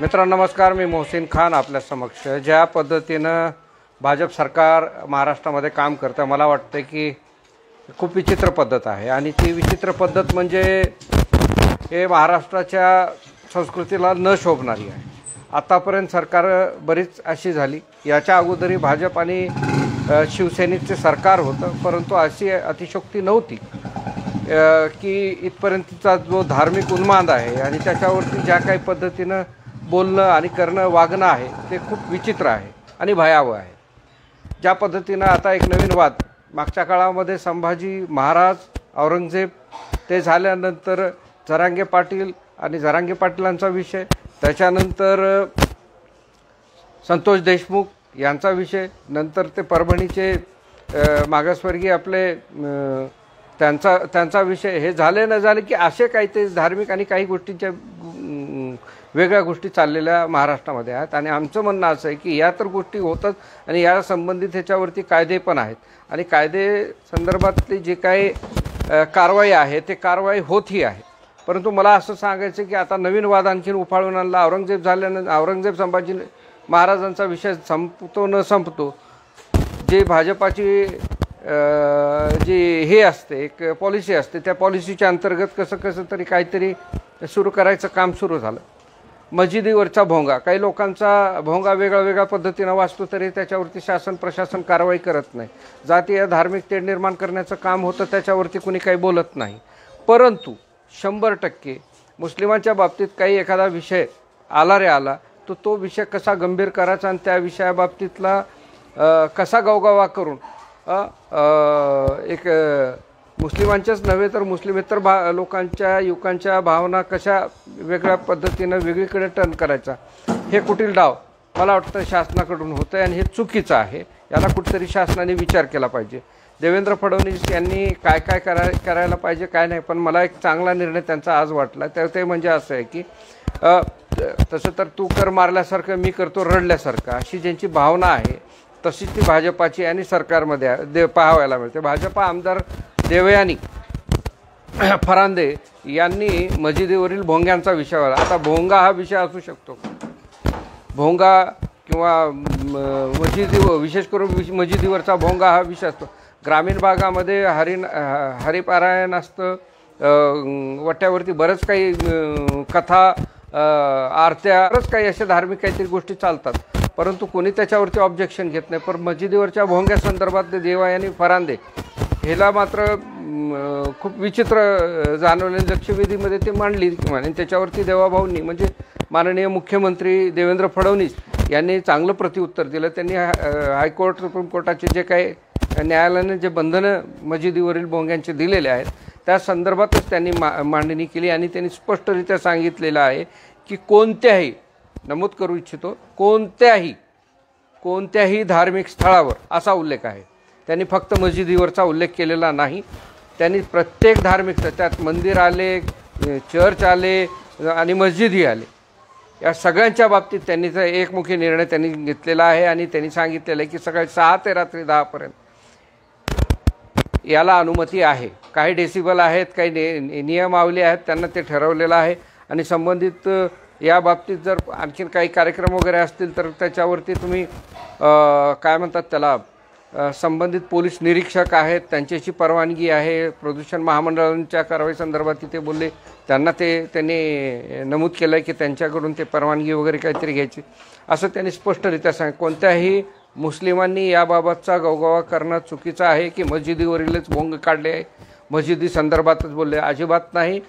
मित्रांनो नमस्कार, मी मोहसिन खान आपल्या समक्ष ज्या पद्धतीनं भाजप सरकार महाराष्ट्रामध्ये काम करतं मला वाटतं की खूप विचित्र पद्धत आहे आणि ती विचित्र पद्धत म्हणजे हे महाराष्ट्राच्या संस्कृतीला न शोभणारी आहे। आतापर्यंत सरकार बरीच अशी झाली, याच्या अगोदरही भाजप आणि शिवसेनेचे सरकार होतं, परंतु अशी अतिशयोक्ती नव्हती की इथपर्यंतचा जो धार्मिक उन्माद आहे आणि त्याच्यावरती ज्या काही पद्धतीनं बोलणं आणि करणं वागणं आहे ते खूप विचित्र आहे आणि भयावह आहे। ज्या पद्धतीनं आता एक नवीन वाद मागच्या काळामध्ये संभाजी महाराज औरंगजेब ते झाल्यानंतर जरांगे पाटील आणि जरांगे पाटलांचा विषय, त्याच्यानंतर संतोष देशमुख यांचा विषय, नंतर ते परभणीचे मागासवर्गीय आपले त्यांचा विषय, हे झाले न झाले की असे काही ते धार्मिक आणि काही गोष्टींच्या वेगळ्या गोष्टी चाललेल्या महाराष्ट्रामध्ये आहेत। आणि आमचं म्हणणं असं आहे की या तर गोष्टी होतात आणि या संबंधित ह्याच्यावरती कायदे पण आहेत आणि कायदे संदर्भातली जे काही कारवाई आहे ते कारवाई होतही आहे। परंतु मला असं सांगायचं की आता नवीन वाद आणखीन उफाळून आणला। औरंगजेब संभाजी महाराजांचा विषय संपतो न संपतो, जे भाजपाची जी हे असते एक पॉलिसी असते, त्या पॉलिसीच्या अंतर्गत कसं तरी काहीतरी सुरू करायचं काम सुरू झालं। मस्जिदीवरचा भोंगा, काही लोकांचा भोंगा वेगळ्या पद्धतीनं वाचतो तरी त्याच्यावरती शासन प्रशासन कारवाई करत नाही। जातीय धार्मिक तेढ निर्माण करण्याचं काम होतं, त्याच्यावरती कुणी काही बोलत नाही। परंतु 100% मुस्लिमांच्या बाबतीत काही एखादा विषय आला तो विषय कसा गंभीर करायचा आणि त्या विषयाबाबतीतला कसा गवगवा करून एक मुस्लिमांच्याच नव्हे तर मुस्लिमेतर लोकांच्या युवकांच्या भावना कशा वेगळ्या पद्धतीनं वेगळीकडे टर्न करायचा, हे कुटील डाव मला वाटतं शासनाकडून होतं आणि हे चुकीचं आहे। याला कुठेतरी शासनाने विचार केला पाहिजे। देवेंद्र फडणवीस यांनी काय करायला पाहिजे काय नाही, पण मला एक चांगला निर्णय त्यांचा आज वाटला, ते म्हणजे असं आहे की तसं तर तू कर मारल्यासारखं मी करतो रडल्यासारखं, अशी ज्यांची भावना आहे तशी ती भाजपाची आणि सरकारमध्ये पाहायला मिळते। भाजपा आमदार देवयानी फरांदे यांनी मस्जिदीवरील भोंग्यांचा विषय आला। आता भोंगा हा विषय असू शकतो, भोंगा किंवा विशेष करून मस्जिदीवरचा भोंगा हा विषय असतो। ग्रामीण भागामध्ये हरिपारायण असतं, वट्यावरती बरंच काही कथा आरत्या बरंच काही अशा धार्मिक काहीतरी गोष्टी चालतात, परंतु कोणी त्याच्यावरती ऑब्जेक्शन घेत नाही। पण मस्जिदीवरच्या भोंग्या संदर्भात देवयानी फरांदे ह्याला मात्र खूप विचित्र जाणवले। लक्षवेधीमध्ये ते मांडली आणि त्याच्यावरती देवाभाऊंनी म्हणजे माननीय मुख्यमंत्री देवेंद्र फडणवीस यांनी चांगलं प्रत्युत्तर दिलं। त्यांनी हायकोर्ट सुप्रीम कोर्टाचे जे काही न्यायालयाने जे बंधनं मस्जिदीवरील भोंग्यांचे दिलेले आहेत त्या संदर्भातच त्यांनी मांडणी केली आणि त्यांनी स्पष्टरित्या सांगितलेलं आहे की कोणत्याही, नमूद करू इच्छितो, कोणत्याही धार्मिक स्थळावर असा उल्लेख आहे। त्यांनी फक्त मस्जिदीवरचा उल्लेख केलेला नाही, त्यांनी प्रत्येक धार्मिक त्यात मंदिर आले, चर्च आले आणि मस्जिदही आले, या सगळ्यांच्या बाबतीत त्यांनी एकमुखी निर्णय त्यांनी घेतलेला आहे आणि त्यांनी सांगितलेलं आहे की सकाळी 6 ते रात्री 10 पर्यंत याला अनुमती आहे। काही डेसिबल आहेत, काही नियमावली आहेत, त्यांना ते ठरवलेलं आहे आणि संबंधित या बाबतीत जर आणखीन काही कार्यक्रम वगैरे असतील तर त्याच्यावरती तुम्ही काय म्हणतात त्याला संबंधित पोलीस निरीक्षक आहेत, त्यांच्याशी परवानगी आहे। प्रदूषण महामंडळाच्या कारवाई संदर्भात तिथे बोलले, त्यांनी नमूद केलं आहे की त्यांच्याकडून ते परवानगी वगैरे काहीतरी घ्यायची, असं त्यांनी स्पष्टरित्या सांगितलं। कोणत्याही मुस्लिमांनी याबाबतचा गवगवा करणं चुकीचं आहे की मस्जिदीवरीलच भोंग काढले आहे, मस्जिदी संदर्भातच बोलले, अजिबात नाही।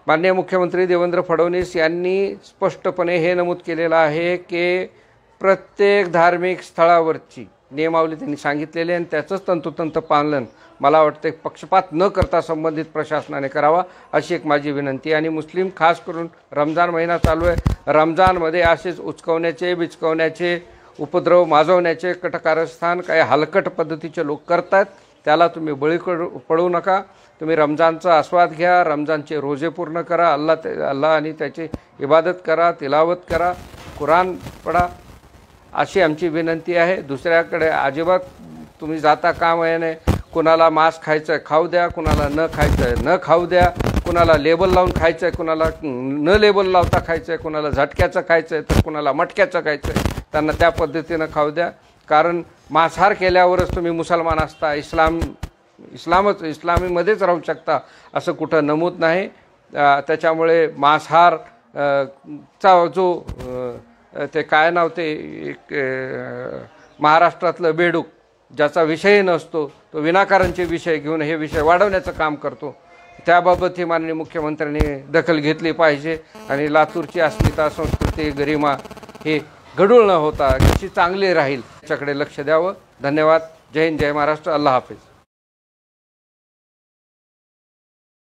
माननीय मुख्यमंत्री देवेंद्र फडणवीस यांनी स्पष्टपणे हे नमूद केलेलं आहे की प्रत्येक धार्मिक स्थळावरची नियमावली त्यांनी सांगितलेली आहे आणि त्याचंच तंतोतंत पालन मला वाटतं पक्षपात न करता संबंधित प्रशासनाने करावा, अशी एक माझी विनंती। आणि मुस्लिम खास करून रमजान महिना चालू आहे, रमजानमध्ये असेच उचकवण्याचे बिचकवण्याचे उपद्रव माजवण्याचे कटकारस्थान काही हलकट पद्धतीचे लोक करतात, त्याला तुम्ही बळी पडू नका। तुम्ही रमजानचा आस्वाद घ्या, रमजानचे रोजे पूर्ण करा, अल्लाह आणि त्याची इबादत करा, तिलावत करा, कुराण पढा, अशी आमची विनंती आहे। दुसऱ्याकडे अजिबात तुम्ही जाता कामा नये। कुणाला मांस खायचं खाऊ द्या, कुणाला न खायचं न खाऊ द्या, कुणाला लेबल लावून खायचं आहे, कुणाला न लेबल लावता खायचं आहे, कुणाला झटक्याचं खायचं आहे तर कुणाला मटक्याचं खायचं आहे, त्यांना त्या पद्धतीनं खाऊ द्या. कारण मांसाहार केल्यावरच तुम्ही मुसलमान असता, इस्लामीमध्येच राहू शकता असं कुठं नमूद नाही. त्याच्यामुळे मांसाहार चा जो ते काय नाव ते एक महाराष्ट्रातलं बेडूक ज्याचा विषय नसतो तो विनाकारणचे विषय घेऊन हे विषय वाढवण्याचं काम करतो. त्याबाबतही माननीय मुख्यमंत्र्यांनी दखल घेतली पाहिजे आणि लातूरची अस्मिता, संस्कृती, गरिमा हे गढूळ न होता कशी चांगली राहील याच्याकडे लक्ष द्यावं. धन्यवाद. जय हिंद, जय महाराष्ट्र. अल्लाह हाफिज.